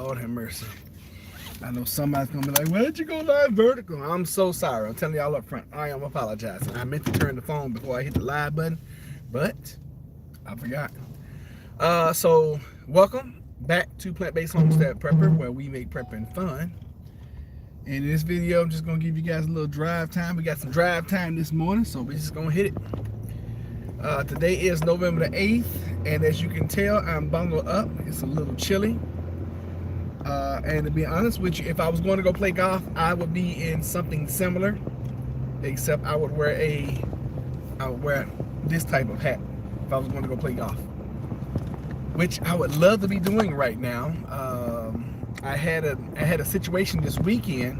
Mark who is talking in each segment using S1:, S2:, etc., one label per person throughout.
S1: Lord have mercy. I know somebody's gonna be like, why'd you go live vertical? I'm so sorry. I'm telling y'all up front. I am apologizing. I meant to turn the phone before I hit the live button, but I forgot. So welcome back to Plant-Based Homestead Prepper, where we make prepping fun. And in this video, I'm just gonna give you guys a little drive time. We got some drive time this morning, so we're just gonna hit it. Today is November the 8th, and as you can tell, I'm bundled up. It's a little chilly. And to be honest with you, if I was going to go play golf, I would be in something similar, except I would wear this type of hat if I was going to go play golf, which I would love to be doing right now. I had a situation this weekend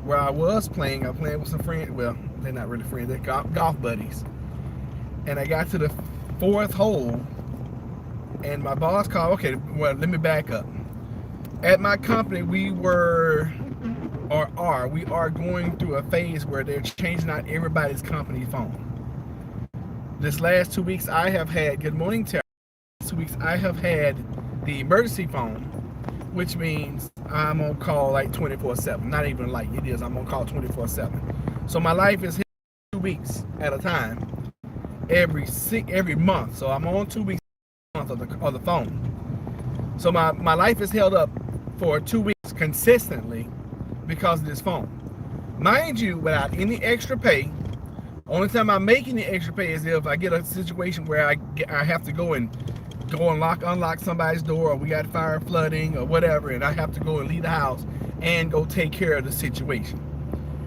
S1: where I was playing. I played with some friends. Well, they're not really friends. They're golf buddies. And I got to the fourth hole, and my boss called. Okay, well, let me back up. At my company, we are going through a phase where they're changing out everybody's company phone. This last 2 weeks, I have had, good morning, Terry. 2 weeks, I have had the emergency phone, which means I'm on call like 24/7. Not even like it is, I'm on call 24/7. So my life is 2 weeks at a time, every month. So I'm on 2 weeks a month of the phone. So my life is held up for 2 weeks consistently because of this phone. Mind you, without any extra pay. Only time I'm making the extra pay is if I get a situation where I have to go and unlock somebody's door, or we got fire flooding or whatever, and I have to go and leave the house and go take care of the situation.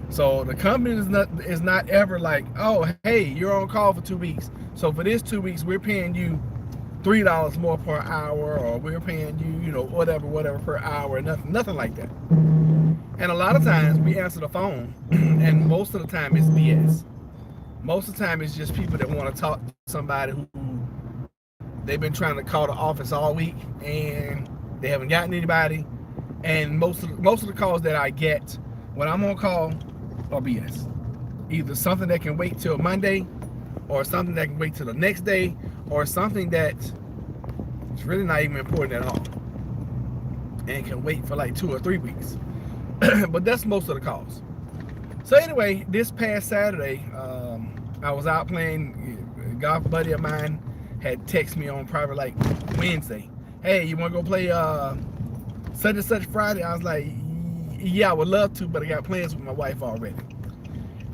S1: So the company is not ever like, oh, hey, you're on call for 2 weeks. So for this 2 weeks, we're paying you $3 more per hour, or we're paying you, whatever per hour. Nothing like that. And a lot of times we answer the phone, and most of the time it's BS. Most of the time it's just people that want to talk to somebody who they've been trying to call the office all week and they haven't gotten anybody. And most of the calls that I get when I'm on call are BS. Either something that can wait till Monday, or something that can wait till the next day, or something that is really not even important at all and can wait for like 2 or 3 weeks. But that's most of the calls. So anyway, this past Saturday, I was out playing. A golf buddy of mine had texted me on probably like Wednesday, hey, you want to go play such and such Friday? I was like, yeah, I would love to, but I got plans with my wife already.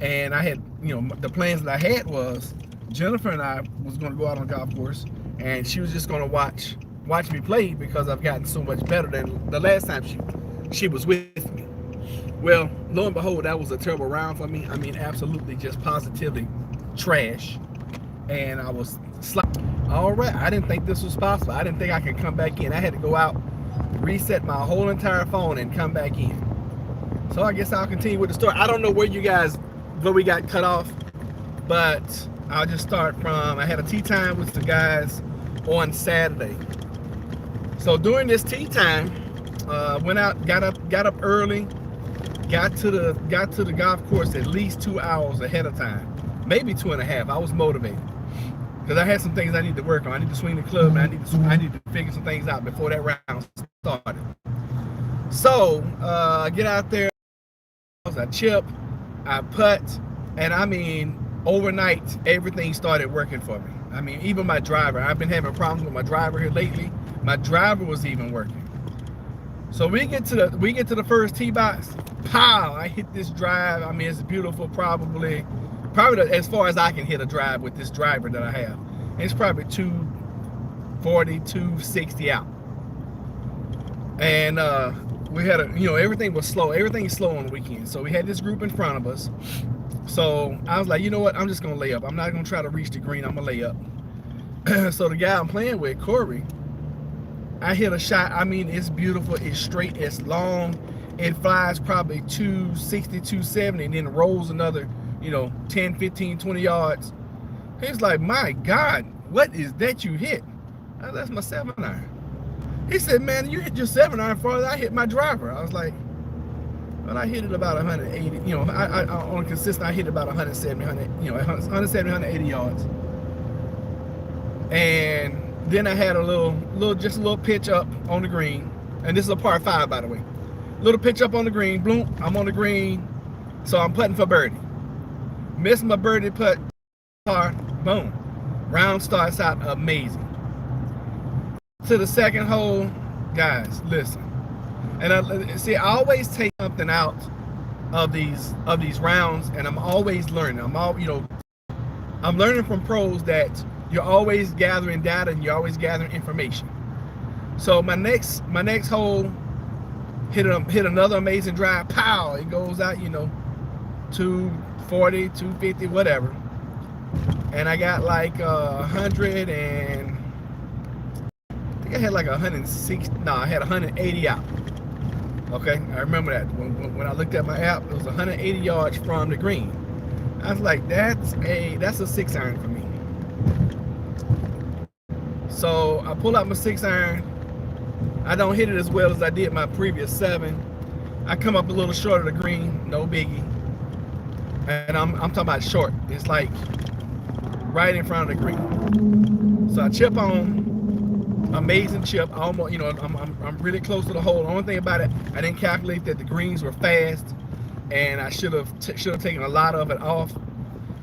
S1: And I had, the plans that I had was Jennifer and I was going to go out on the golf course, and she was just going to watch me play because I've gotten so much better than the last time she was with me. Well, lo and behold, that was a terrible round for me. I mean, absolutely just positively trash. And I was all right. I didn't think this was possible. I didn't think I could come back in. I had to go out, reset my whole entire phone, and come back in. So I guess I'll continue with the story. I don't know where we got cut off, but I'll just start from, I had a tea time with the guys on Saturday. So during this tea time, went out, got up early, got to the golf course at least 2 hours ahead of time, maybe 2.5. I was motivated because I had some things I need to work on. I need to swing the club, and I need to figure some things out before that round started. So I get out there, I chip, I putt, and I mean, overnight, everything started working for me. I mean, even my driver. I've been having problems with my driver here lately. My driver was even working. So we get to the first tee box. Pow! I hit this drive. I mean, it's beautiful. Probably as far as I can hit a drive with this driver that I have. It's probably 240, 260 out. And we had everything was slow. Everything's slow on the weekend. So we had this group in front of us. So I was like, you know what? I'm just gonna lay up. I'm not gonna try to reach the green. I'm gonna lay up. So the guy I'm playing with, Corey, I hit a shot. I mean, it's beautiful. It's straight. It's long. It flies probably 260, 270, and then rolls another, 10, 15, 20 yards. He's like, my God, what is that you hit? That's my 7-iron. He said, man, you hit your 7-iron farther than I hit my driver. I was like, well, I hit it about 180. I on a consistent, I hit about 170, 180 yards. And then I had just a little pitch up on the green, and this is a par 5, by the way. Little pitch up on the green, bloom, I'm on the green, so I'm putting for birdie. Miss my birdie putt, par, boom. Round starts out amazing. To the second hole, guys, listen. And I always take something out of these rounds, and I'm always learning. I'm learning from pros that you're always gathering data and you're always gathering information. So my next hole hit another amazing drive. Pow! It goes out, 240, 250, whatever. And I got like 100 and I think I had like 160. No, I had 180 out. Okay, I remember that when I looked at my app, it was 180 yards from the green. I was like, that's a 6-iron for me. So I pull out my 6-iron. I don't hit it as well as I did my previous 7. I come up a little short of the green, no biggie. And I'm talking about short. It's like right in front of the green. So I chip on, amazing chip. I almost, I'm really close to the hole. The only thing about it, I didn't calculate that the greens were fast, and I should have taken a lot of it off.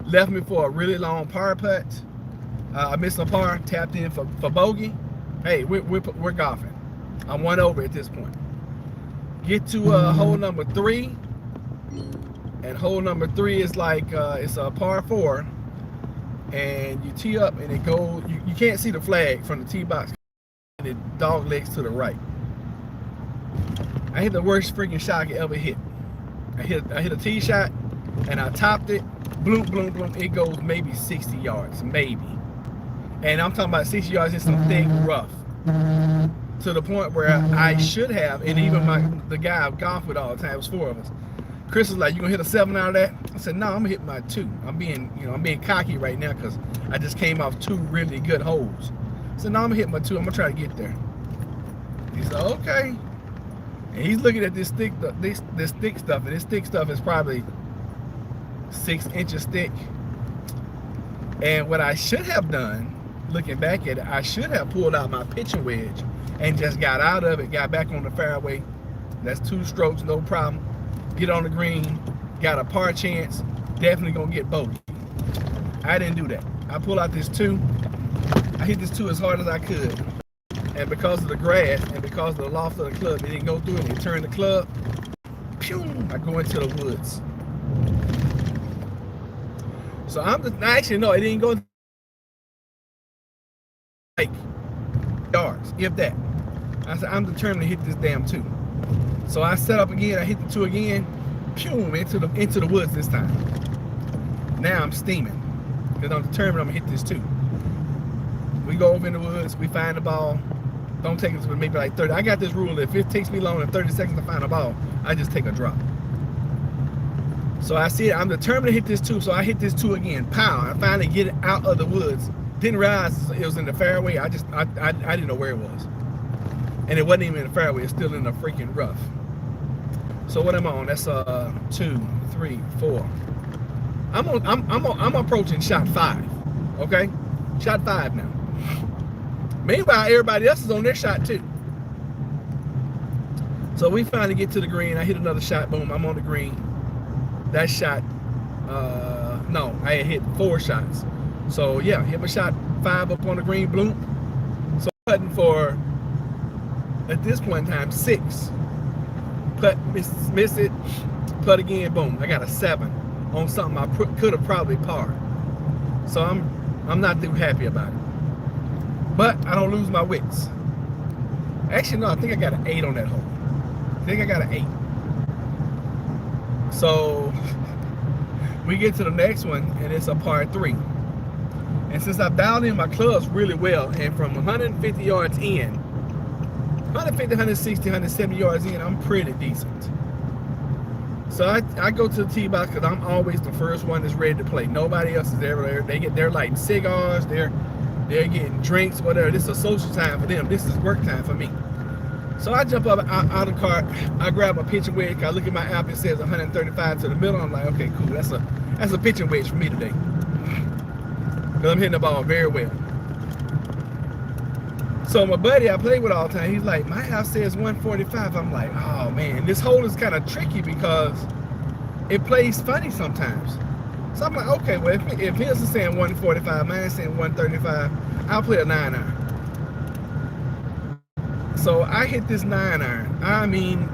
S1: Left me for a really long par putt. I missed a par, tapped in for bogey. Hey, we're golfing. I'm 1 over at this point. Get to hole number 3, and hole number 3 is like it's a par 4, and you tee up and it goes. You can't see the flag from the tee box, and it dog legs to the right. I hit the worst freaking shot I could ever hit. I hit a tee shot, and I topped it. Bloom, bloom, bloom. It goes maybe 60 yards, maybe. And I'm talking about 60 yards in some thick rough. To the point where I should have, and even the guy I've golfed with all the time, it was 4 of us. Chris was like, "You gonna hit a 7 out of that?" I said, "No, I'm gonna hit my 2. I'm being cocky right now because I just came off 2 really good holes." I said, "No, I'm gonna hit my 2. I'm gonna try to get there." He said, "Okay." And he's looking at this thick stuff, and this thick stuff is probably 6 inches thick. And what I should have done, looking back at it, I should have pulled out my pitching wedge and just got out of it, got back on the fairway. That's 2 strokes, no problem. Get on the green, got a par chance, definitely gonna get bogey. I didn't do that. I pulled out this 2. I hit this 2 as hard as I could. And because of the grass and because of the loft of the club, it didn't go through it. It turned the club. Pew! I go into the woods. So actually, no, it didn't go like yards, if that. I said, I'm determined to hit this damn 2. So I set up again, I hit the 2 again, pew, into the woods this time. Now I'm steaming, because I'm determined I'm gonna hit this 2. We go over in the woods, we find the ball. Don't take it for maybe like 30. I got this rule that if it takes me longer than 30 seconds to find a ball, I just take a drop. So I see it, I'm determined to hit this 2, so I hit this 2 again, pow. I finally get it out of the woods. Didn't realize it was in the fairway. I didn't know where it was. And it wasn't even in the fairway, it's still in the freaking rough. So what am I on? That's 2, 3, 4. I'm approaching shot 5. Okay? Shot 5 now. Meanwhile, everybody else is on their shot too. So we finally get to the green. I hit another shot, boom, I'm on the green. That shot, no, I had hit 4 shots. So yeah, hit my shot 5 up on the green, bloom. So putting for, at this point in time, 6. Putt, miss it, putt again, boom. I got a 7 on something I could have probably parred. So I'm not too happy about it. But I don't lose my wits. Actually, no, I think I got an 8 on that hole. I think I got an 8. So we get to the next one, and it's a par 3. And since I've dialed in my clubs really well, and from 150 yards in, 150, 160, 170 yards in, I'm pretty decent. So I go to the tee box because I'm always the first one that's ready to play. Nobody else is ever there. They're lighting cigars, they're getting drinks, whatever. This is a social time for them. This is work time for me. So I jump up out of the cart. I grab a pitching wedge. I look at my app. It says 135 to the middle. I'm like, okay, cool. That's a pitching wedge for me today. Because I'm hitting the ball very well. So my buddy I play with all the time, he's like, my house says 145. I'm like, oh man, this hole is kind of tricky because it plays funny sometimes. So I'm like, okay, well if his is saying 145, mine's saying 135, I'll play a 9-iron. So I hit this 9-iron. I mean,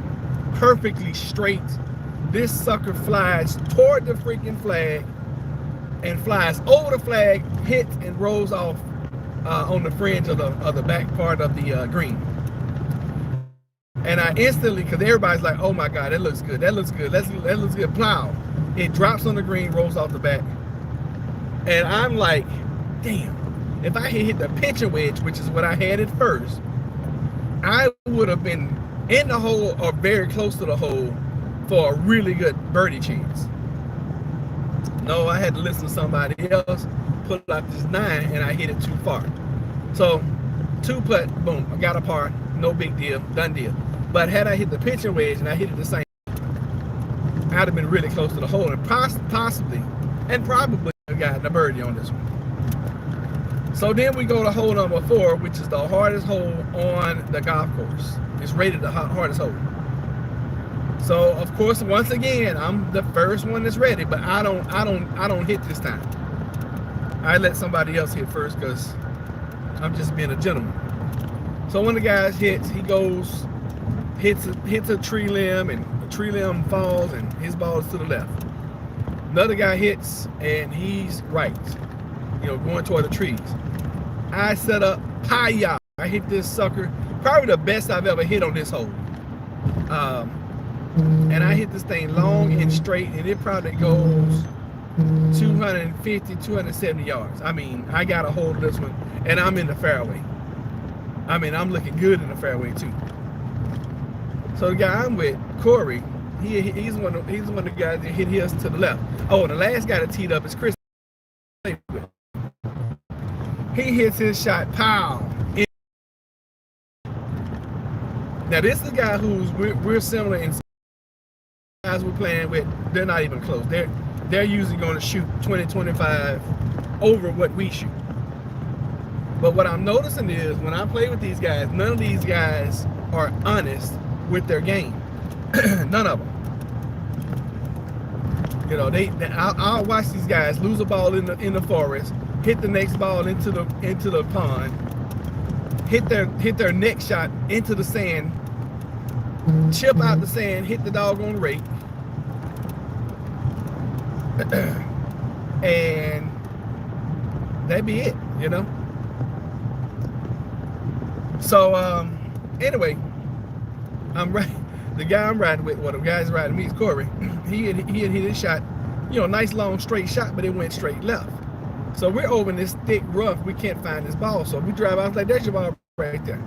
S1: perfectly straight. This sucker flies toward the freaking flag and flies over the flag, hits and rolls off on the fringe of the back part of the green. And I instantly, because everybody's like, oh my God, that looks good, that looks good, that looks good, plow. It drops on the green, rolls off the back. And I'm like, damn, if I had hit the pitcher wedge, which is what I had at first, I would have been in the hole or very close to the hole for a really good birdie chance. No, I had to listen to somebody else, put out this 9, and I hit it too far. So 2-putt, boom, I got a par, no big deal, done deal. But had I hit the pitching wedge and I hit it the same, I'd have been really close to the hole and possibly and probably gotten a birdie on this one. So then we go to hole number 4, which is the hardest hole on the golf course. It's rated the hardest hole. So of course, once again, I'm the first one that's ready, but I don't hit this time. I let somebody else hit first because I'm just being a gentleman. So when the guy hits, he goes, hits a tree limb, and the tree limb falls, and his ball is to the left. Another guy hits, and he's right, going toward the trees. I set up Paya. I hit this sucker, probably the best I've ever hit on this hole. And I hit this thing long and straight, and it probably goes 250, 270 yards. I mean, I got a hold of this one, and I'm in the fairway. I mean, I'm looking good in the fairway too. So the guy I'm with, Corey, he's one of the guys that hit his to the left. Oh, and the last guy that teed up is Chris. He hits his shot, pow. Now this is the guy who's we're similar in guys we're playing with. They're not even close. They're usually going to shoot 20, 25 over what we shoot. But what I'm noticing is when I play with these guys, none of these guys are honest with their game. None of them. I'll watch these guys lose a ball in the forest, hit the next ball into the pond, hit their next shot into the sand, chip out the sand, hit the doggone rake, and that'd be it, So anyway, I'm right. The guy I'm riding with, the guy's riding me is Corey. He had hit his shot, nice long straight shot, but it went straight left. So we're over in this thick rough. We can't find this ball. So we drive out. I was like, there's your ball right there.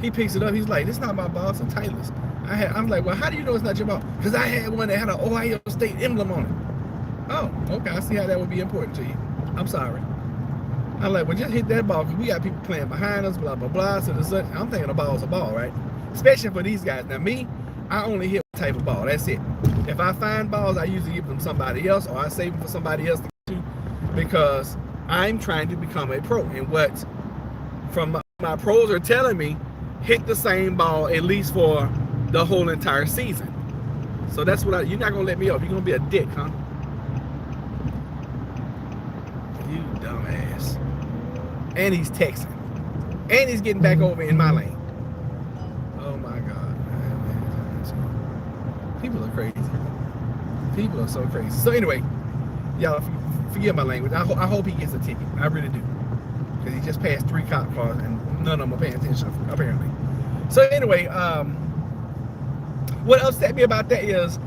S1: He picks it up. He's like, this is not my ball. It's a Titleist. I'm like, well, how do you know it's not your ball? Because I had one that had an Ohio State emblem on it. Oh, okay. I see how that would be important to you. I'm sorry. I'm like, well, just hit that ball because we got people playing behind us, blah, blah, blah. So I'm thinking a ball's a ball, right? Especially for these guys. Now, me, I only hit one type of ball. That's it. If I find balls, I usually give them to somebody else, or I save them for somebody else to get to, because I'm trying to become a pro. And what from my pros are telling me, hit the same ball at least for the whole entire season. So that's what you're not going to let me off. You're going to be a dick, huh? You dumbass. And he's texting. And he's getting back over in my lane. Oh my God. People are crazy. People are so crazy. So anyway, y'all forgive my language. I hope he gets a ticket. I really do. Because he just passed 3 cop cars and none of them are paying attention, apparently. So anyway, what upset me about that is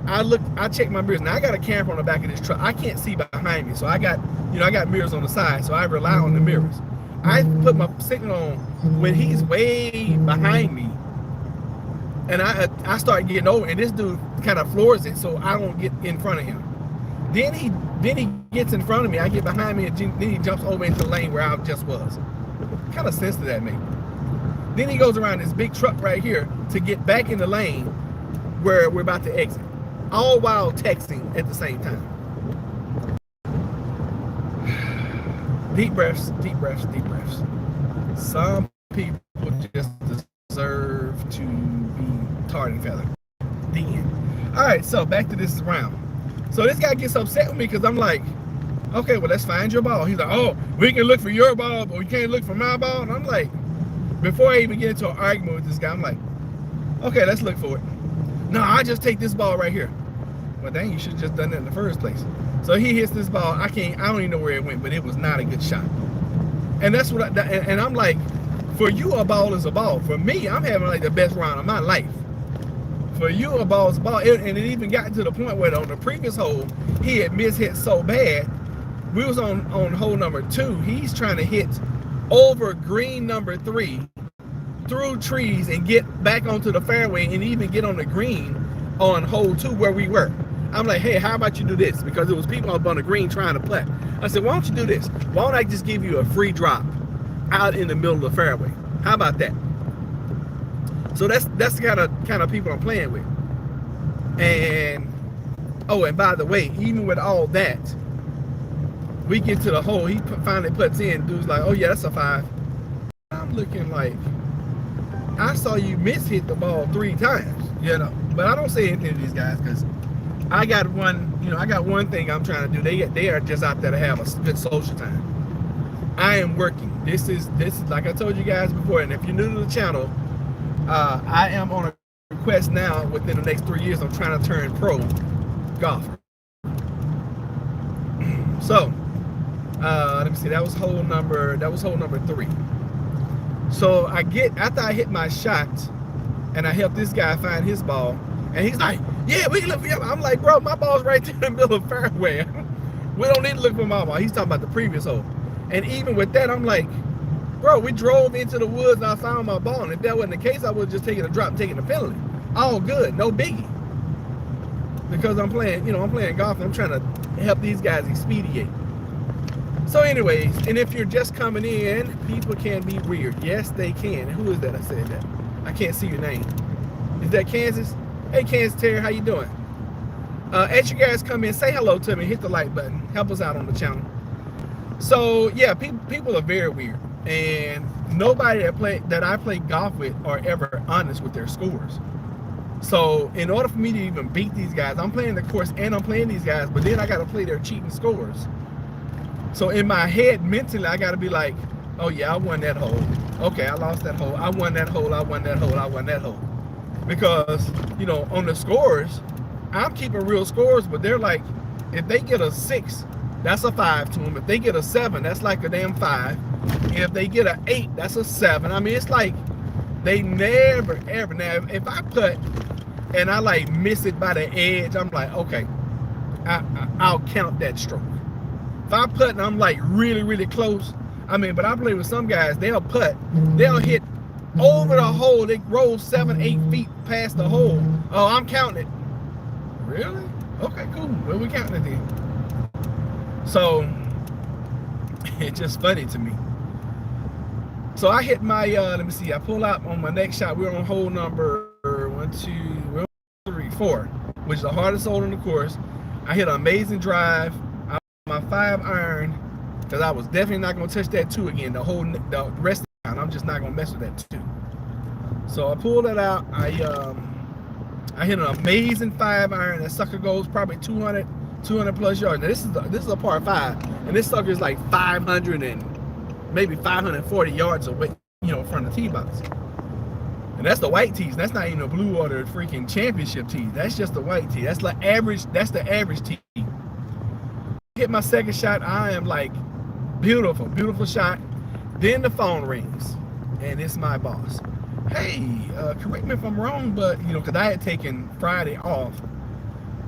S1: I checked my mirrors. Now I got a camera on the back of this truck. I can't see behind me. So I got mirrors on the side. So I rely on the mirrors. I put my signal on when he's way behind me. And I start getting over, and this dude kind of floors it so I don't get in front of him. Then he gets in front of me. I get behind me, and then he jumps over into the lane where I just was. What kind of sense did that make? Then he goes around this big truck right here to get back in the lane where we're about to exit. All while texting at the same time. Deep breaths, deep breaths, deep breaths. Some people just deserve to be tarred and feathered. The end. All right, so back to this round. So this guy gets upset with me because I'm like, okay, well, let's find your ball. He's like, oh, we can look for your ball, but we can't look for my ball. And I'm like, before I even get into an argument with this guy, I'm like, okay, let's look for it. No, I just take this ball right here. Well, dang, you should have just done that in the first place. So he hits this ball. I don't even know where it went, but it was not a good shot. And that's what and I'm like, for you, a ball is a ball. For me, I'm having like the best round of my life. For you, a ball is a ball. And it even got to the point where on the previous hole, he had mishit so bad. We was on hole number 2. He's trying to hit over green number 3 through trees and get back onto the fairway and even get on the green on hole 2 where we were. I'm like, hey, how about you do this? Because there was people up on the green trying to putt. I said, why don't you do this? Why don't I just give you a free drop out in the middle of the fairway? How about that? So that's the kind of people I'm playing with. And oh, and by the way, even with all that, we get to the hole. He finally puts in. Dude's like, oh yeah, that's a 5. I'm looking like, I saw you hit the ball 3 times, you know. But I don't say anything to these guys because I got one thing I'm trying to do. They are just out there to have a good social time. I am working. This is like I told you guys before, and if you're new to the channel, I am on a quest now. Within the next 3 years, I'm trying to turn pro golfer. So let me see. That was hole number 3. So after I hit my shot, and I helped this guy find his ball, and he's like, yeah, we can look for you. I'm like, bro, my ball's right there in the middle of the fairway. We don't need to look for my ball. He's talking about the previous hole. And even with that, I'm like, bro, we drove into the woods and I found my ball. And if that wasn't the case, I would have just taken a drop and taken a penalty. All good, no biggie. Because I'm playing golf and I'm trying to help these guys expedite. So anyways, and if you're just coming in, people can be weird. Yes, they can. Who is that? I said that. I can't see your name. Is that Kansas? Hey, Kansas Terry, how you doing? As you guys come in, say hello to me. Hit the like button. Help us out on the channel. So yeah, people are very weird, and nobody that I play golf with are ever honest with their scores. So in order for me to even beat these guys, I'm playing the course and I'm playing these guys, but then I got to play their cheating scores. So in my head, mentally, I got to be like, oh yeah, I won that hole. Okay, I lost that hole. I won that hole. I won that hole. I won that hole. Because, you know, on the scores, I'm keeping real scores, but they're like, if they get a 6, that's a 5 to them. If they get a 7, that's like a damn 5. And if they get an 8, that's a 7. I mean, it's like they never, ever. Now, if I putt and I like miss it by the edge, I'm like, okay, I'll count that stroke. If I putt and I'm like really, really close, I mean, but I play with some guys, they'll putt, they'll hit over the hole, they roll 7, 8 feet past the hole. Oh, I'm counting it. Really? Okay, cool. Well, we counting it then. So it's just funny to me. So I hit my let me see, I pull out on my next shot. We're on hole number 1, 2, 3, 4, which is the hardest hole in the course. I hit an amazing drive. I my 5-iron, because I was definitely not going to touch that 2 again. The rest of the time, I'm just not going to mess with that 2. So I pulled that out. I hit an amazing 5-iron. That sucker goes probably 200 plus yards. Now this is a par 5, and this sucker is like 500 and maybe 540 yards away, you know, from the tee box. And that's the white tees. That's not even the blue or the freaking championship tees. That's just the white tee. That's like average. That's the average tee. Hit my second shot. I am like, beautiful, beautiful shot. Then the phone rings, and it's my boss. Hey, correct me if I'm wrong, but you know, because I had taken Friday off,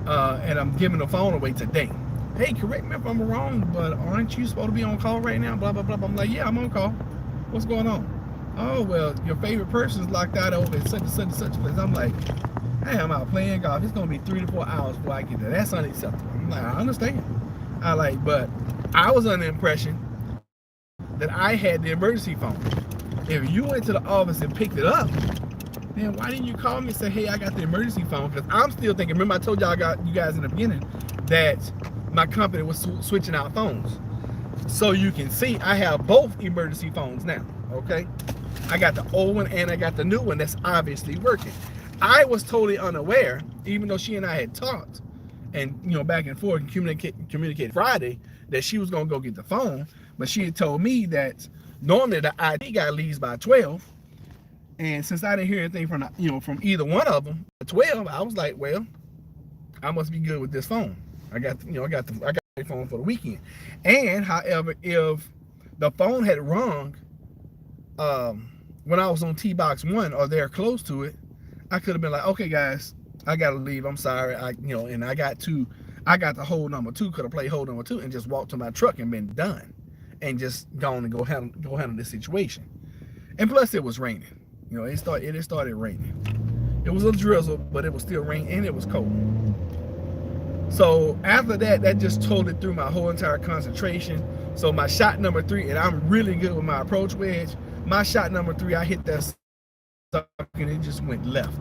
S1: and I'm giving the phone away today. Hey, correct me if I'm wrong, but aren't you supposed to be on call right now? Blah blah blah. I'm like, yeah, I'm on call. What's going on? Oh well, your favorite person's locked out over at such and such and such a place. I'm like, hey, I'm out playing golf. It's gonna be 3 to 4 hours before I get there. That's unacceptable. I'm like, I understand. But I was under the impression that I had the emergency phone. If you went to the office and picked it up, then why didn't you call me and say, hey, I got the emergency phone? Because I'm still thinking, remember I told you guys in the beginning that my company was switching out phones. So you can see I have both emergency phones now, okay? I got the old one and I got the new one that's obviously working. I was totally unaware, even though she and I had talked and, you know, back and forth and communicated Friday, that she was going to go get the phone. But she had told me that normally the ID guy leaves by 12. And since I didn't hear anything from, you know, from either one of them at 12, I was like, well, I must be good with this phone. I got the phone for the weekend. And however, if the phone had rung when I was on T-Box 1 or there close to it, I could have been like, okay guys, I gotta leave, I'm sorry. And I got the hold number 2, could have played hold number 2 and just walked to my truck and been done. And just gone and go handle this situation. And plus it was raining. You know, it started raining. It was a drizzle, but it was still raining and it was cold. So after that, that just totally threw my whole entire concentration. So my shot number 3, and I'm really good with my approach wedge. My shot number 3, I hit that sucker and it just went left.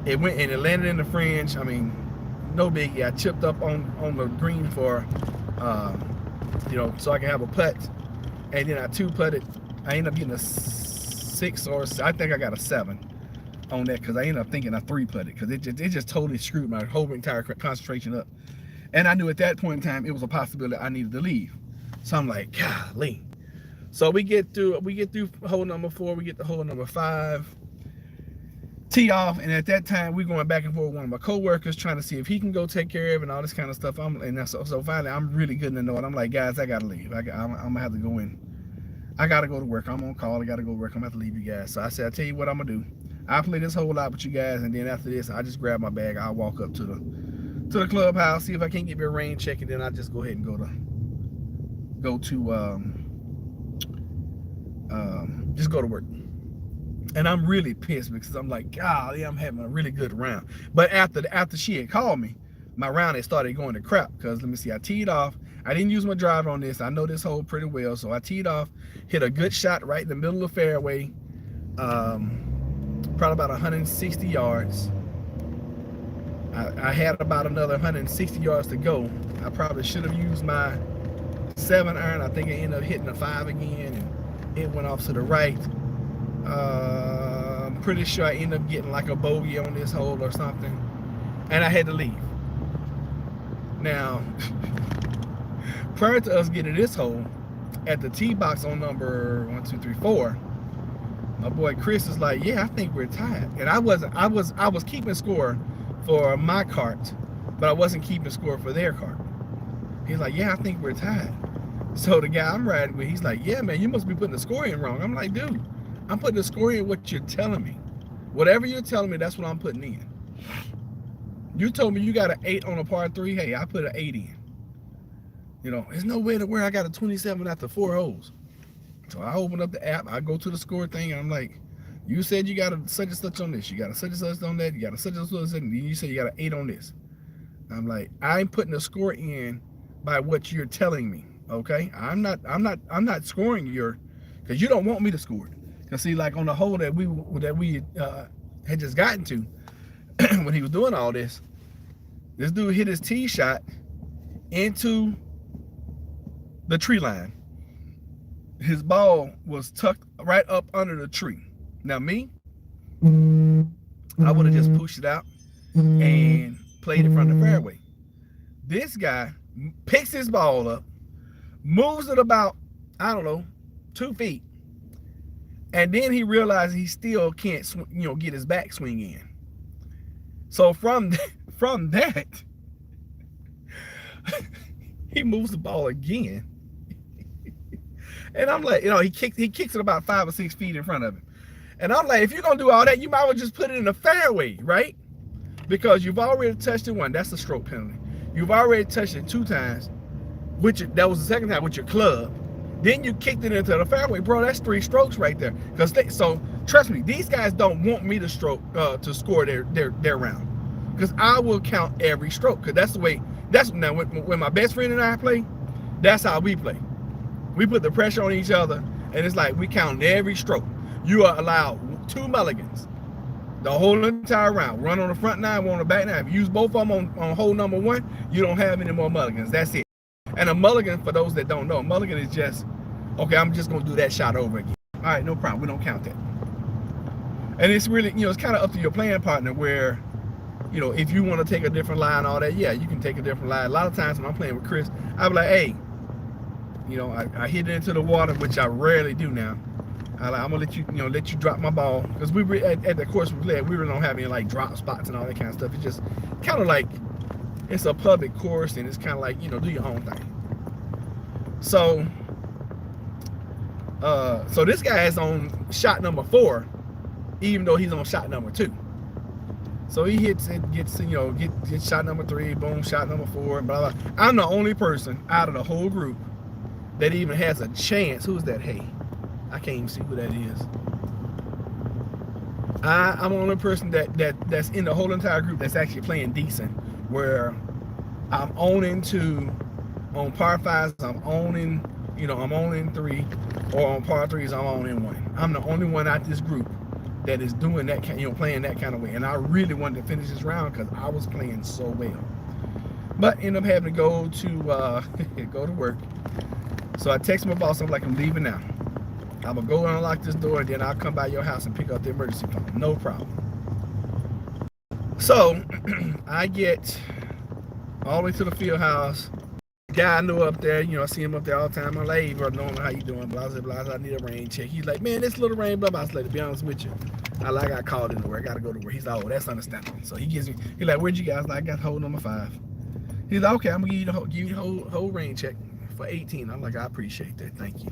S1: It went and it landed in the fringe. I mean, no biggie. I chipped up on the green for, you know, so I can have a putt. And then I 2-putted. I ended up getting a 6 or I think I got a 7 on that because I ended up thinking I 3-putted because it just totally screwed my whole entire concentration up. And I knew at that point in time it was a possibility I needed to leave. So I'm like, golly. So we get through hole number 4, we get to hole number 5, tee off, and at that time we going back and forth with one of my coworkers trying to see if he can go take care of it and all this kind of stuff. So finally I'm really good to know it. I'm like, guys, I gotta leave. I'm gonna have to go in. I gotta go to work. I'm on call. I gotta go to work. I'm gonna have to leave you guys. So I said, I'll tell you what I'm gonna do. I'll play this whole lot with you guys, and then after this, I just grab my bag. I'll walk up to the clubhouse, see if I can't get me a rain check, and then I'll just go ahead and just go to work. And I'm really pissed because I'm like, golly, I'm having a really good round. But after she had called me, my round had started going to crap because let me see, I teed off. I didn't use my driver on this. I know this hole pretty well, so I teed off, hit a good shot right in the middle of the fairway, probably about 160 yards. I had about another 160 yards to go. I probably should have used my 7-iron. I think I ended up hitting a 5 again, and it went off to the right. I'm pretty sure I ended up getting like a bogey on this hole or something, and I had to leave. Now, prior to us getting this hole, at the tee box on number 1, 2, 3, 4, my boy Chris is like, yeah, I think we're tied. And I was keeping score for my cart, but I wasn't keeping score for their cart. He's like, yeah, I think we're tied. So the guy I'm riding with, he's like, yeah, man, you must be putting the score in wrong. I'm like, dude, I'm putting the score in what you're telling me. Whatever you're telling me, that's what I'm putting in. You told me you got an 8 on a par 3. Hey, I put an 8 in. You know, there's no way to where I got a 27 after 4 holes. So I open up the app, I go to the score thing, and I'm like, you said you got a such and such on this, you got a such and such on that, you got a such and such, and you said you got an 8 on this. I'm like, I'm putting the score in by what you're telling me, okay? I'm not scoring your, because you don't want me to score it. Because see, like on the hole that we had just gotten to, when he was doing all this dude hit his tee shot into the tree line. His ball was tucked right up under the tree. Now me, I would have just pushed it out and played it from the fairway. This guy picks his ball up, moves it about, I don't know, 2 feet, and then he realizes he still can't, get his backswing in. So from that, he moves the ball again. And I'm like, he kicks it about 5 or 6 feet in front of him. And I'm like, if you're gonna do all that, you might as well just put it in the fairway, right? Because you've already touched it once. That's a stroke penalty. You've already touched it 2 times, that was the second time with your club. Then you kicked it into the fairway, bro. That's 3 strokes right there. So trust me, these guys don't want me to score their round, because I will count every stroke. Because that's the way. Now when my best friend and I play, that's how we play. We put the pressure on each other, and it's like we count every stroke. You are allowed 2 mulligans the whole entire round. One on the front 9, one on the back 9. If you use both of them on hole number 1, you don't have any more mulligans. That's it. And a mulligan, for those that don't know, a mulligan is just, okay, I'm just gonna do that shot over again. All right, no problem. We don't count that. And it's really, it's kind of up to your plan partner where, if you want to take a different line, all that, yeah, you can take a different line. A lot of times when I'm playing with Chris, I'll be like, hey, I hit it into the water, which I rarely do now. I'm gonna let you drop my ball, because we at the course we played, we really don't have any like drop spots and all that kind of stuff. It's just kind of like it's a public course, and it's kind of like do your own thing. So this guy is on shot number 4, even though he's on shot number 2. So he hits it, gets shot number 3, boom, shot number 4, blah blah. I'm the only person out of the whole group that even has a chance. Who's that? Hey, I can't even see who that is. I'm the only person that's in the whole entire group that's actually playing decent, where I'm owning 2 on par 5s. I'm owning 3, or on par 3s I'm owning 1. I'm the only one out this group that is doing that playing that kind of way, and I really wanted to finish this round because I was playing so well, but end up having to go to work. So I text my boss. I'm like, I'm leaving now. I'm gonna go and unlock this door, and then I'll come by your house and pick up the emergency phone. No problem. So I get all the way to the field house. Guy I know up there, I see him up there all the time. I'm like, hey, bro, knowing how you doing, blah, blah, blah, I need a rain check. He's like, man, this little rain, blah, blah. I was like, to be honest with you, I got called into work. I got to go to work. He's like, oh, that's understandable. So he's like, where'd you guys? Like, I got hold number 5. He's like, okay, I'm going to give you the whole rain check for 18. I'm like, I appreciate that. Thank you.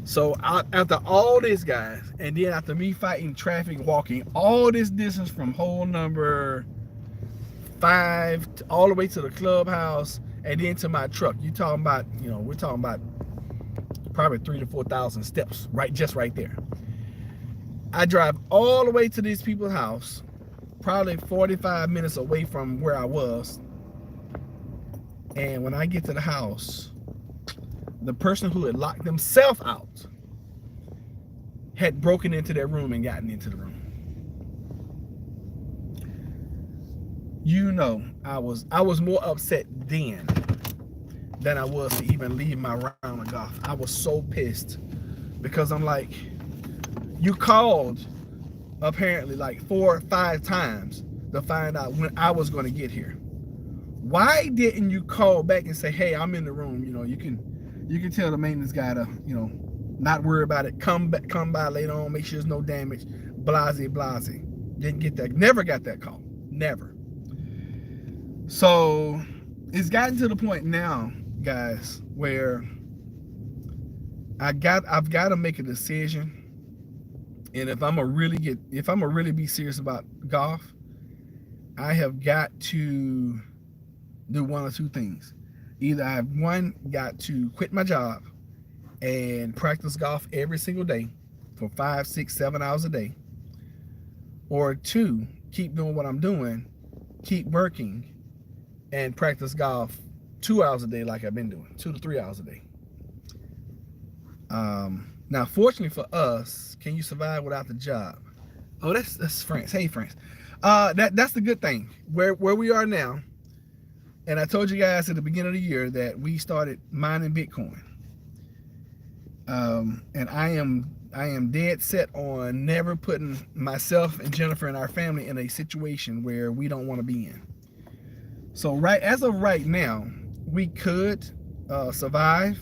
S1: So after all this, guys, and then after me fighting traffic, walking all this distance from hole number 5 all the way to the clubhouse, and then to my truck, we're talking about probably 3,000 to 4,000 steps, just right there. I drive all the way to these people's house, probably 45 minutes away from where I was. And when I get to the house, the person who had locked themselves out had broken into their room and gotten into the room. I was more upset then than I was to even leave my round of golf. I was so pissed because I'm like, you called apparently like 4 or 5 times to find out when I was going to get here. Why didn't you call back and say, hey, I'm in the room? You can tell the maintenance guy to not worry about it. Come by later on, make sure there's no damage. Blase. Didn't get that. Never got that call. Never. So it's gotten to the point now, guys, where I've got to make a decision. And if I'm gonna really be serious about golf, I have got to do one or 2 things. Either I've got to quit my job and practice golf every single day for 5, 6, 7 hours a day, or 2, keep doing what I'm doing, keep working, and practice golf 2 hours a day like I've been doing, 2 to 3 hours a day. Now, fortunately for us, can you survive without the job? Oh, that's France. Hey, France. That's the good thing. Where we are now, and I told you guys at the beginning of the year that we started mining Bitcoin. And I am dead set on never putting myself and Jennifer and our family in a situation where we don't want to be in. So as of right now, we could survive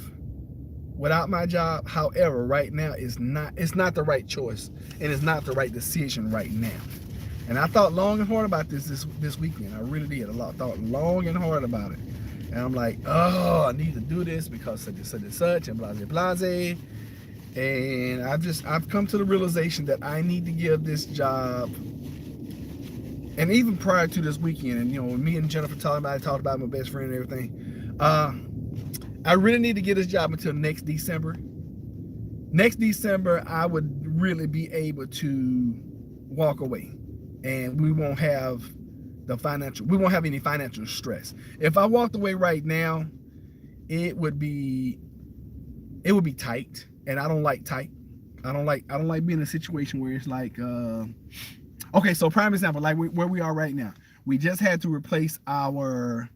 S1: without my job. However, right now it's not the right choice, and it's not the right decision right now. And I thought long and hard about this weekend. I really did. I thought long and hard about it. And I'm like, oh, I need to do this because such and such and blase. And I've come to the realization that I need to give this job. And even prior to this weekend, and when me and Jennifer talked about my best friend and everything, I really need to get this job until next December. Next December, I would really be able to walk away, and we won't have any financial stress. If I walked away right now, it would be tight, and I don't like tight. I don't like being in a situation where it's like, okay, so prime example, like where we are right now, we just had to replace our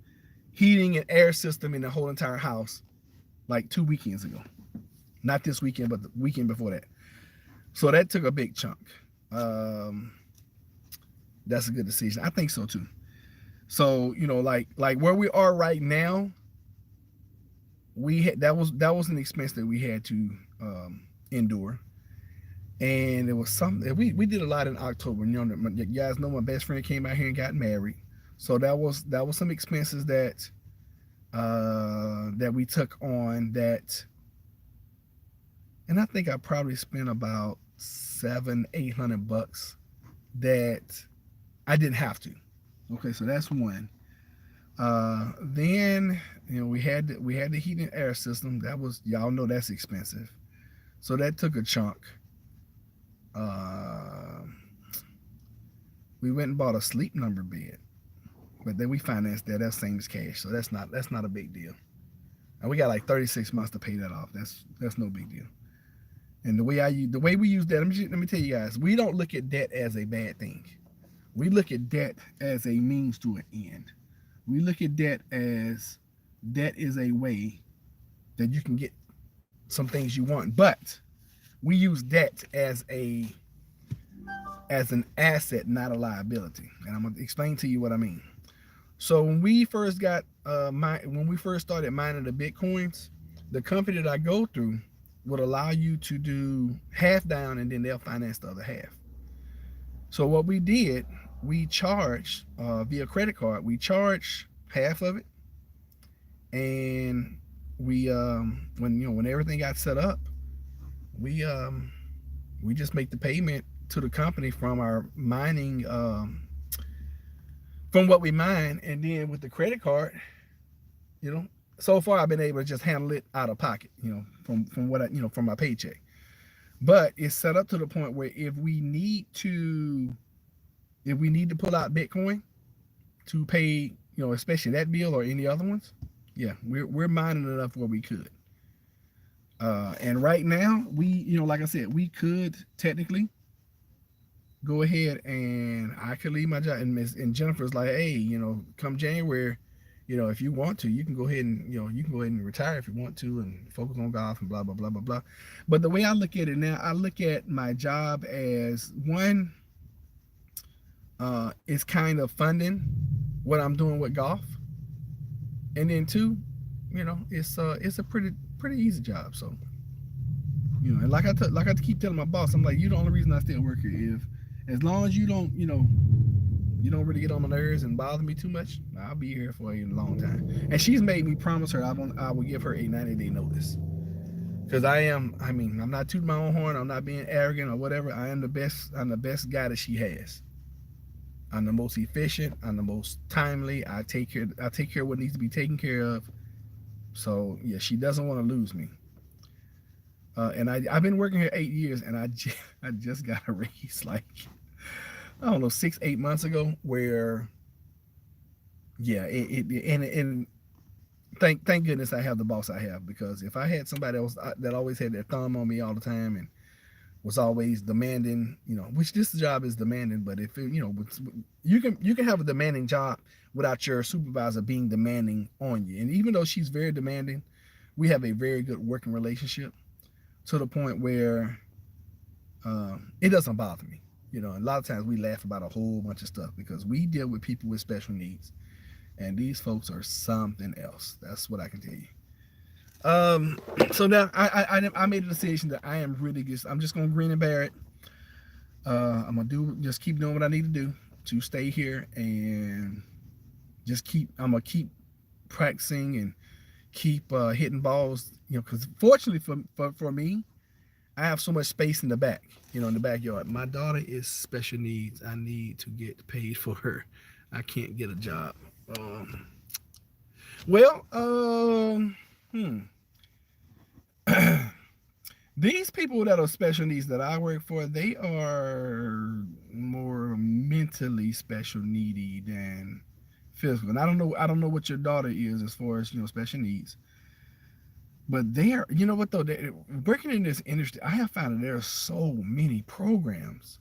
S1: heating and air system in the whole entire house like 2 weekends ago. Not this weekend, but the weekend before that. So that took a big chunk. Um, that's a good decision. I think so too. So like where we are right now, we had that was an expense that we had to endure, and it was something we did a lot in October. You guys know my best friend came out here and got married, so that was some expenses that we took on that, and I think I probably spent about 700-800 bucks that I didn't have to. Okay, so that's one. Then we had the heat and air system. That was, y'all know, that's expensive. So that took a chunk. Uh, we went and bought a sleep number bed, but then we financed that. That's same as cash, so that's not a big deal. And we got like 36 months to pay that off. That's no big deal. And the way we use debt, let me tell you guys, we don't look at debt as a bad thing. We look at debt as a means to an end. We look at debt is a way that you can get some things you want, but we use debt as an asset, not a liability. And I'm gonna explain to you what I mean. So when we first started mining the Bitcoins, the company that I go through would allow you to do half down, and then they'll finance the other half. So what we did, we charged via credit card. We charged half of it, and when everything got set up, we just make the payment to the company from our mining, from what we mine, and then with the credit card, so far I've been able to just handle it out of pocket, from what from my paycheck. But it's set up to the point where if we need to pull out Bitcoin to pay, especially that bill or any other ones, yeah, we're mining enough where we could. And right now, like I said, we could technically go ahead and I could leave my job. And Jennifer's like, hey, come January, if you want to, you can go ahead and retire if you want to and focus on golf and blah blah blah blah blah. But the way I look at it now, I look at my job as one, it's kind of funding what I'm doing with golf, and then two, it's a pretty easy job. So, and like I keep telling my boss, I'm like, you the only reason I still work here. As long as you don't really get on my nerves and bother me too much, I'll be here for a long time. And she's made me promise her I will give her a 90-day notice. Because I'm not tooting my own horn, I'm not being arrogant or whatever. I'm the best guy that she has. I'm the most efficient, I'm the most timely. I take care of what needs to be taken care of. So yeah, she doesn't want to lose me. And I've been working here 8 years, and I just got a raise like, I don't know, 6-8 months ago, where yeah, and thank goodness I have the boss I have, because if I had somebody else that always had their thumb on me all the time and was always demanding, which this job is demanding, but if you can have a demanding job without your supervisor being demanding on you. And even though she's very demanding, we have a very good working relationship to the point where it doesn't bother me. A lot of times we laugh about a whole bunch of stuff because we deal with people with special needs, and these folks are something else. That's what I can tell you. So now I made a decision that I'm just gonna grin and bear it. I'm gonna just keep doing what I need to do to stay here, and I'm gonna keep practicing and keep hitting balls. Because fortunately for me, I have so much space in the back, in the backyard. My daughter is special needs. I need to get paid for her. I can't get a job. Well, these people that are special needs that I work for, they are more mentally special needy than physical. And I don't know what your daughter is as far as special needs. But what though, working in this industry, I have found that there are so many programs,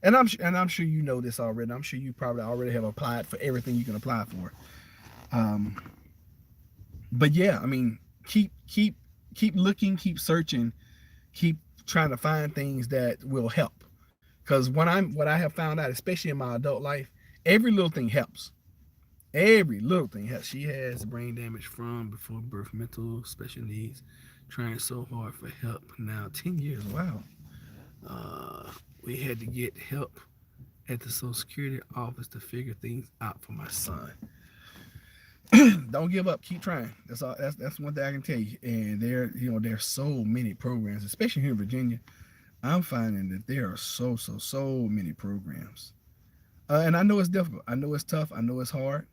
S1: and I'm sure you know this already. I'm sure you probably already have applied for everything you can apply for. But yeah, keep looking, keep searching, keep trying to find things that will help. Because what I have found out, especially in my adult life, every little thing helps. Every little thing helps. She has brain damage from before birth, mental special needs, trying so hard for help. Now 10 years. Wow. Uh, we had to get help at the Social Security office to figure things out for my son. Don't give up. Keep trying. That's all. That's one thing I can tell you. And there's so many programs, especially here in Virginia. I'm finding that there are so many programs. And I know it's difficult. I know it's tough. I know it's hard.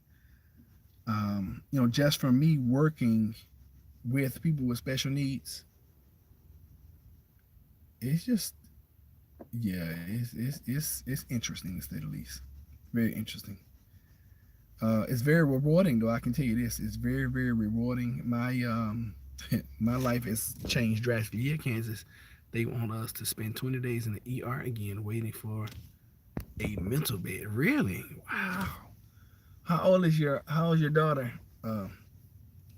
S1: Just from me working with people with special needs, it's just, yeah, it's interesting to say the least. Very interesting. It's very rewarding, though. I can tell you this: it's very rewarding. My life has changed drastically. Yeah, Kansas, they want us to spend 20 days in the ER again, waiting for a mental bed. Really? Wow. How old is your daughter?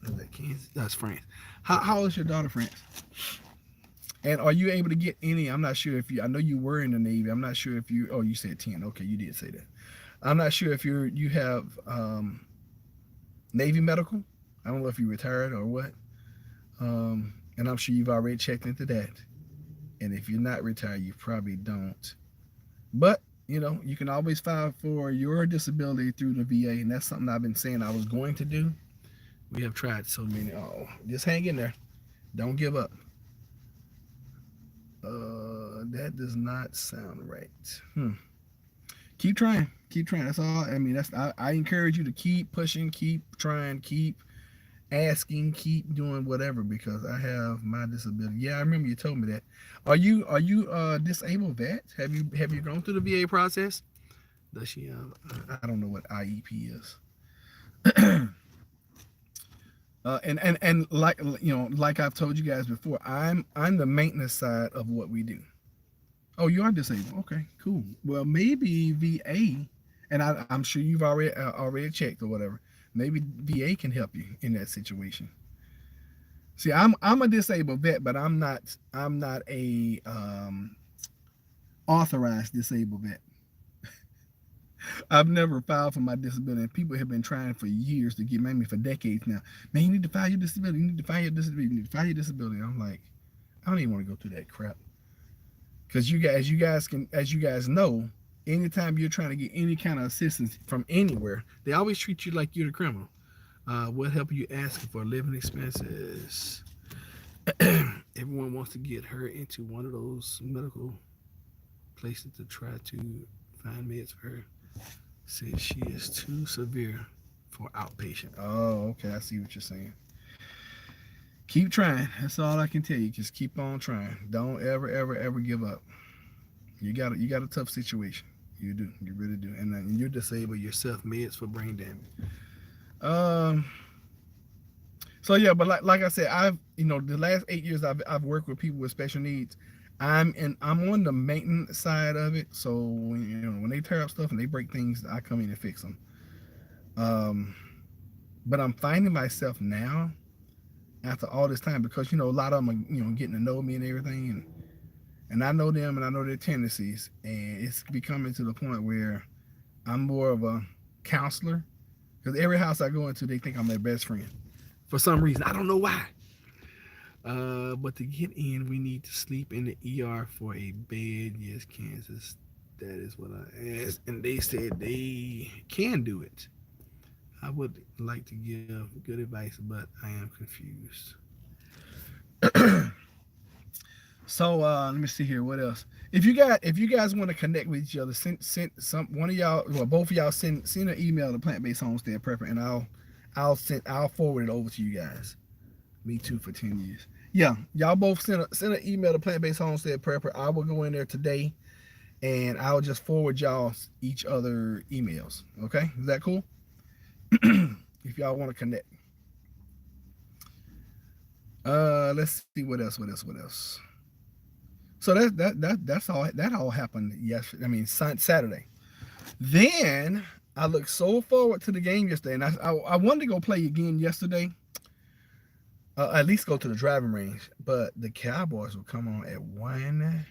S1: Is that Kansas? That's France. How old is your daughter, France? And are you able to get any? I'm not sure if you. I know you were in the Navy. I'm not sure if you. Oh, you said 10. Okay, you did say that. I'm not sure if you have Navy medical. I don't know if you retired or what. And I'm sure you've already checked into that. And if you're not retired, you probably don't. But you can always file for your disability through the VA, and that's something I've been saying I was going to do. We have tried so many. Oh, just hang in there. Don't give up. That does not sound right. Keep trying. Keep trying. That's all. I mean, I encourage you to keep pushing, keep trying, keep asking, keep doing whatever, because I have my disability. Yeah, I remember you told me that. Are you a disabled vet? Have you gone through the VA process? Does she have? I don't know what IEP is. And like I've told you guys before, I'm the maintenance side of what we do. Oh, you are disabled. Okay, cool. Well, maybe VA, and I'm sure you've already checked or whatever. Maybe VA can help you in that situation. See, I'm a disabled vet, but I'm not a authorized disabled vet. I've never filed for my disability, and people have been trying for years to get me for decades now. Man, you need to file your disability. You need to file your disability. You need to file your disability. I'm like, I don't even want to go through that crap. Because as you guys know, anytime you're trying to get any kind of assistance from anywhere, they always treat you like you're the criminal. What help are you asking for? Living expenses. Everyone wants to get her into one of those medical places to try to find meds for her. Says she is too severe for outpatient. Oh, okay. I see what you're saying. Keep trying. That's all I can tell you. Just keep on trying. Don't ever give up. You got a tough situation. You do. You really do. And you're disabled yourself. Meds for brain damage. So yeah, but like I said, I've the last 8 years I've worked with people with special needs. I'm on the maintenance side of it. So when they tear up stuff and they break things, I come in and fix them. But I'm finding myself now, after all this time, because a lot of them are getting to know me and everything, and I know them and I know their tendencies, and it's becoming to the point where I'm more of a counselor, because every house I go into, they think I'm their best friend for some reason. I don't know why. But to get in, we need to sleep in the ER for a bed. Yes, Kansas. That is what I asked, and they said they can do it. I would like to give good advice, but I am confused. So let me see here. What else? If you guys want to connect with each other, send some one of y'all, well, both of y'all send an email to Plant Based Homestead Prepper, and I'll forward it over to you guys. Me too for 10 years. Yeah, y'all both send an email to Plant Based Homestead Prepper. I will go in there today, and I'll just forward y'all each other emails. Okay, is that cool? If y'all want to connect. Let's see what else. So that's all. That all happened yesterday. I mean Saturday. Then I looked so forward to the game yesterday, and I wanted to go play again yesterday. At least go to the driving range. But the Cowboys will come on at 1.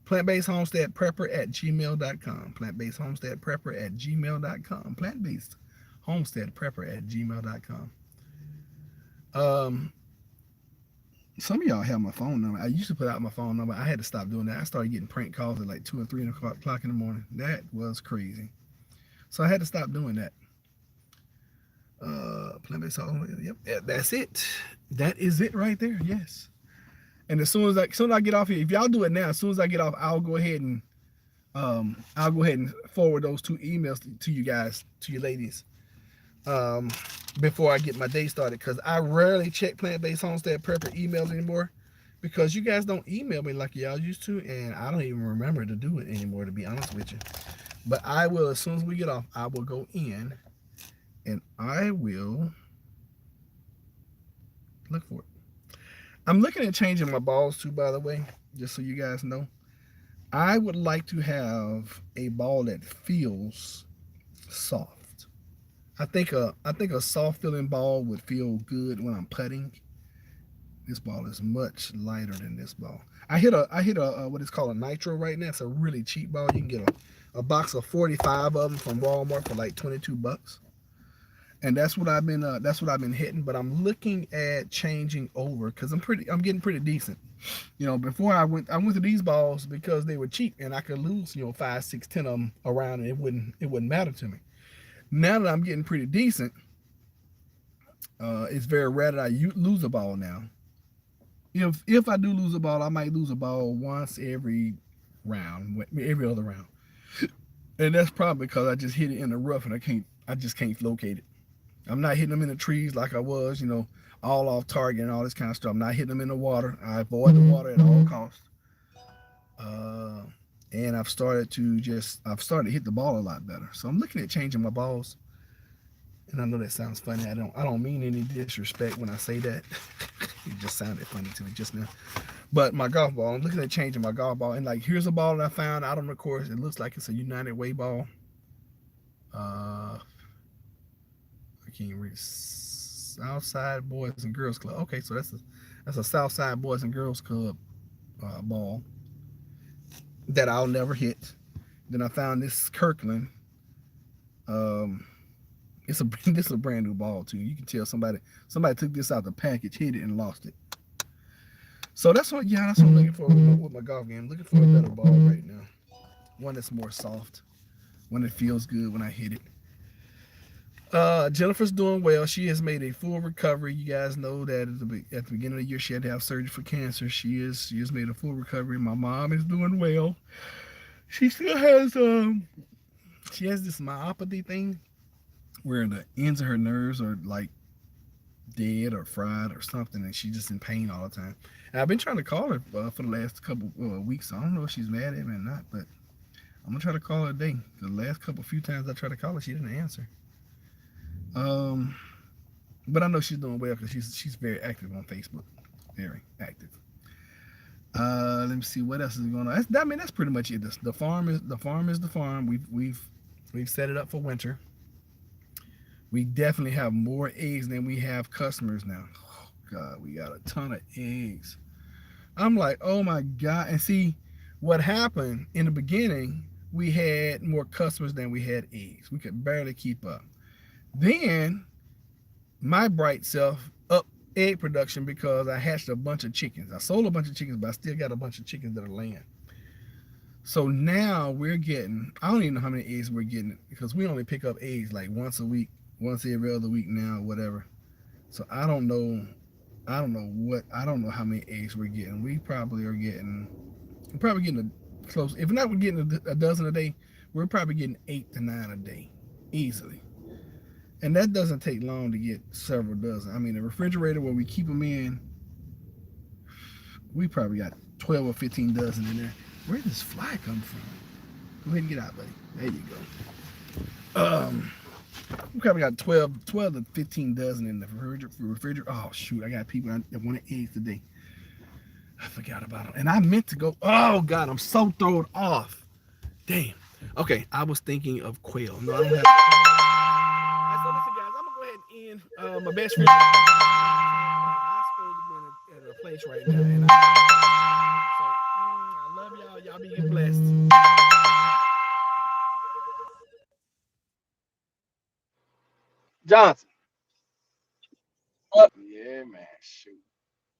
S1: Plant-based homestead prepper at gmail.com. Plant-based homestead prepper at gmail.com. Plant-based homestead prepper at gmail.com. Some of y'all have my phone number. I used to put out my phone number. I had to stop doing that. I started getting prank calls at like 2 and 3 o'clock in the morning. That was crazy. So I had to stop doing that. Plant-based homestead. Yep, that's it. That is it right there. Yes. And as soon as I get off here, if y'all do it now, as soon as I get off, I'll go ahead and forward those 2 emails to you guys, to you ladies, before I get my day started, because I rarely check Plant-Based Homestead Prepper email anymore, because you guys don't email me like y'all used to, and I don't even remember to do it anymore, to be honest with you. But I will, as soon as we get off, I will go in and I will look for it. I'm looking at changing my balls too, by the way, just so you guys know. I would like to have a ball that feels soft. I think a soft feeling ball would feel good when I'm putting. This ball is much lighter than this ball. I hit a what is called a nitro right now. It's a really cheap ball. You can get a box of 45 of them from Walmart for like 22 bucks. And that's what I've been hitting. But I'm looking at changing over because I'm getting pretty decent. You know, before I went to these balls because they were cheap and I could lose, 5, 6, 10 of them around and it wouldn't matter to me. Now that I'm getting pretty decent, it's very rare that I lose a ball now. If I do lose a ball, I might lose a ball once every other round. And that's probably because I just hit it in the rough and I just can't locate it. I'm not hitting them in the trees like I was, all off target and all this kind of stuff. I'm not hitting them in the water. I avoid the water at all costs. And I've started to hit the ball a lot better. So I'm looking at changing my balls. And I know that sounds funny. I don't mean any disrespect when I say that. It just sounded funny to me just now. But my golf ball, I'm looking at changing my golf ball. And like, here's a ball that I found out on the course. It looks like it's a United Way ball. I can't read. Southside Boys and Girls Club. Okay, so that's a Southside Boys and Girls Club ball that I'll never hit. Then I found this Kirkland. This is a brand new ball too. You can tell somebody took this out the package, hit it, and lost it. So that's what I'm looking for with my golf game. I'm looking for a better ball right now. One that's more soft. One that feels good when I hit it. Jennifer's doing well. She has made a full recovery. You guys know that at the beginning of the year she had to have surgery for cancer. She has made a full recovery. My mom is doing well. She still has she has this myopathy thing where the ends of her nerves are like dead or fried or something, and she's just in pain all the time. And I've been trying to call her for the last couple weeks. So I don't know if she's mad at me or not, but I'm gonna try to call her today. The last few times I tried to call her, she didn't answer. But I know she's doing well because she's very active on Facebook. Very active. Let me see what else is going on. That's pretty much it. The farm is the farm. We've set it up for winter. We definitely have more eggs than we have customers now. Oh God, we got a ton of eggs. I'm like, oh my God. And see, what happened in the beginning, we had more customers than we had eggs. We could barely keep up. Then my bright self up egg production because I hatched a bunch of chickens. I sold a bunch of chickens, but I still got a bunch of chickens that are laying. So now we're getting, I don't even know how many eggs we're getting because we only pick up eggs like once a week, once every other week now, whatever. So I don't know how many eggs we're getting. We're probably getting close. If not, we're getting a dozen a day. We're probably getting 8 to 9 a day, easily. And that doesn't take long to get several dozen. I mean, the refrigerator where we keep them in, we probably got 12 or 15 dozen in there. Where did this fly come from? Go ahead and get out, buddy. There you go. We probably got 12 to 15 dozen in the refrigerator. Oh, shoot. I got people that wanted eggs today. I forgot about them. And I meant to go. Oh, God. I'm so thrown off. Damn. Okay. I was thinking of quail. No, I don't have. So listen, guys, I'm gonna go ahead and end my best friend. place right now. And I love y'all. Y'all be blessed.
S2: Johnson. Yeah, man. Shoot.